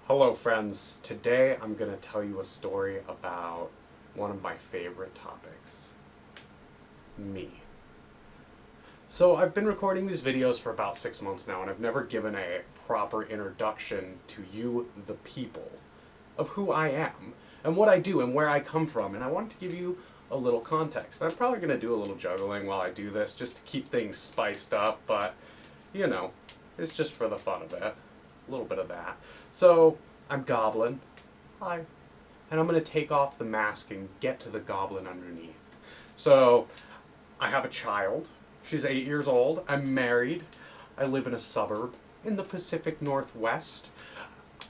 Hello friends, today I'm going to tell you a story about one of my favorite topics, me. So I've been recording these videos for about 6 months now, and I've never given a proper introduction to you, the people, of who I am, and what I do and where I come from, and I wanted to give you a little context. I'm probably going to do a little juggling while I do this, just to keep things spiced up, but, you know, it's just for the fun of it. A little bit of that. So, I'm Goblin. Hi. And I'm going to take off the mask and get to the goblin underneath. So, I have a child. She's 8 years old. I'm married. I live in a suburb in the Pacific Northwest.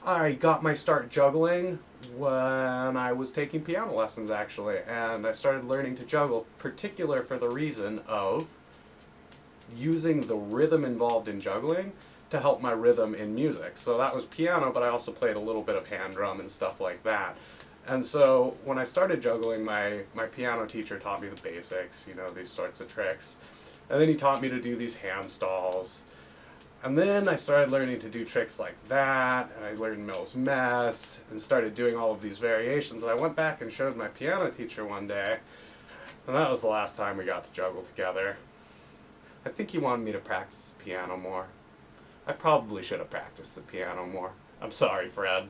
I got my start juggling when I was taking piano lessons, actually. And I started learning to juggle, particular for the reason of using the rhythm involved in juggling to help my rhythm in music. So that was piano, but I also played a little bit of hand drum and stuff like that. And so when I started juggling, my piano teacher taught me the basics, you know, these sorts of tricks. And then he taught me to do these hand stalls. And then I started learning to do tricks like that, and I learned Mills Mess, and started doing all of these variations. And I went back and showed my piano teacher one day, and that was the last time we got to juggle together. I think he wanted me to practice the piano more. I probably should have practiced the piano more. I'm sorry, Fred.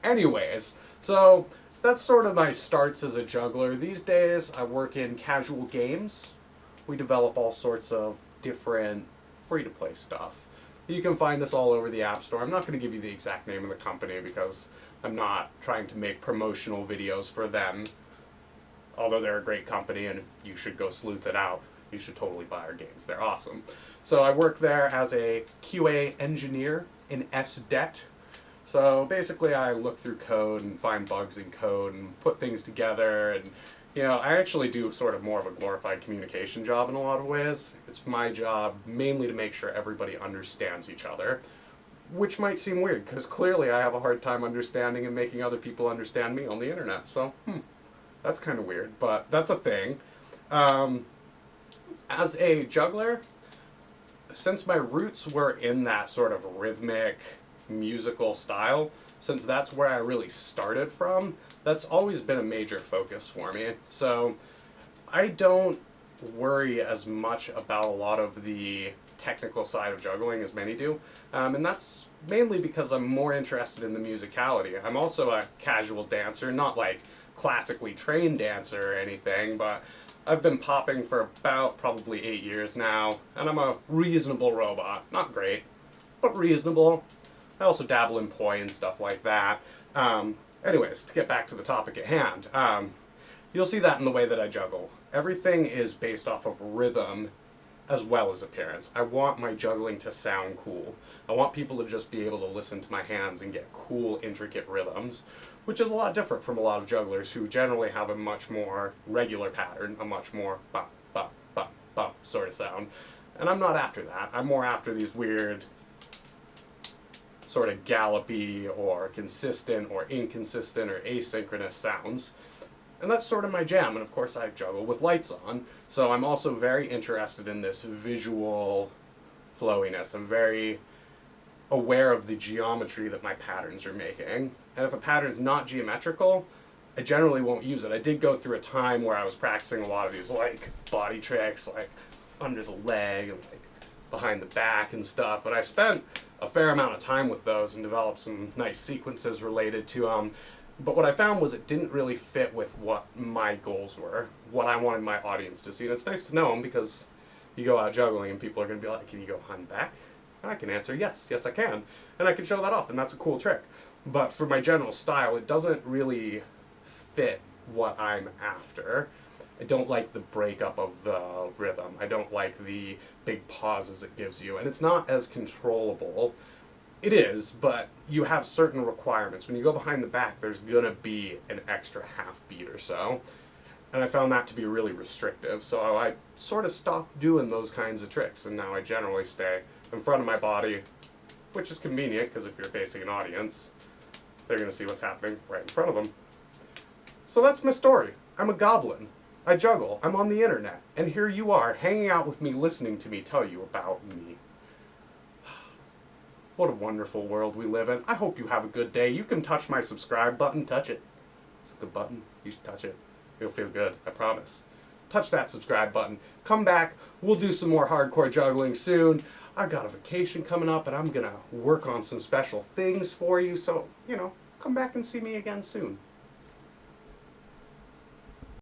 Anyways, so that's sort of my starts as a juggler. These days, I work in casual games. We develop all sorts of different free-to-play stuff. You can find us all over the App Store. I'm not going to give you the exact name of the company because I'm not trying to make promotional videos for them, although they're a great company and you should go sleuth it out. You should totally buy our games. They're awesome. So I work there as a QA engineer in SDET. So basically I look through code and find bugs in code and put things together, and you know, I actually do sort of more of a glorified communication job in a lot of ways. It's my job mainly to make sure everybody understands each other, which might seem weird because clearly I have a hard time understanding and making other people understand me on the internet. So, that's kind of weird, but that's a thing. As a juggler, since my roots were in that sort of rhythmic, musical style, since that's where I really started from, that's always been a major focus for me. So I don't worry as much about a lot of the technical side of juggling as many do, and that's mainly because I'm more interested in the musicality. I'm also a casual dancer, not like classically trained dancer or anything, but I've been popping for about probably 8 years now, and I'm a reasonable robot. Not great, but reasonable. I also dabble in poi and stuff like that. Anyways, to get back to the topic at hand, you'll see that in the way that I juggle. Everything is based off of rhythm as well as appearance. I want my juggling to sound cool. I want people to just be able to listen to my hands and get cool, intricate rhythms, which is a lot different from a lot of jugglers who generally have a much more regular pattern, a much more bump, bump, bump, bump sort of sound. And I'm not after that. I'm more after these weird sort of gallopy or consistent or inconsistent or asynchronous sounds. And that's sort of my jam, and of course I juggle with lights on, so I'm also very interested in this visual flowiness. I'm very aware of the geometry that my patterns are making, and if a pattern's not geometrical, I generally won't use it. I did go through a time where I was practicing a lot of these like body tricks, like under the leg and like behind the back and stuff, but I spent a fair amount of time with those and developed some nice sequences related to them. But what I found was it didn't really fit with what my goals were, what I wanted my audience to see. And it's nice to know them because you go out juggling and people are going to be like, can you go behind the back? And I can answer, yes, yes I can. And I can show that off, and that's a cool trick. But for my general style, it doesn't really fit what I'm after. I don't like the breakup of the rhythm. I don't like the big pauses it gives you. And it's not as controllable. It is, but you have certain requirements. When you go behind the back, there's gonna be an extra half beat or so. And I found that to be really restrictive, so I sort of stopped doing those kinds of tricks, and now I generally stay in front of my body, which is convenient, because if you're facing an audience, they're gonna see what's happening right in front of them. So that's my story. I'm a goblin. I juggle. I'm on the internet. And here you are, hanging out with me, listening to me tell you about me. What a wonderful world we live in. I hope you have a good day. You can touch my subscribe button. Touch it. It's a good button. You should touch it. You'll feel good. I promise. Touch that subscribe button. Come back. We'll do some more hardcore juggling soon. I've got a vacation coming up, and I'm going to work on some special things for you. So, come back and see me again soon.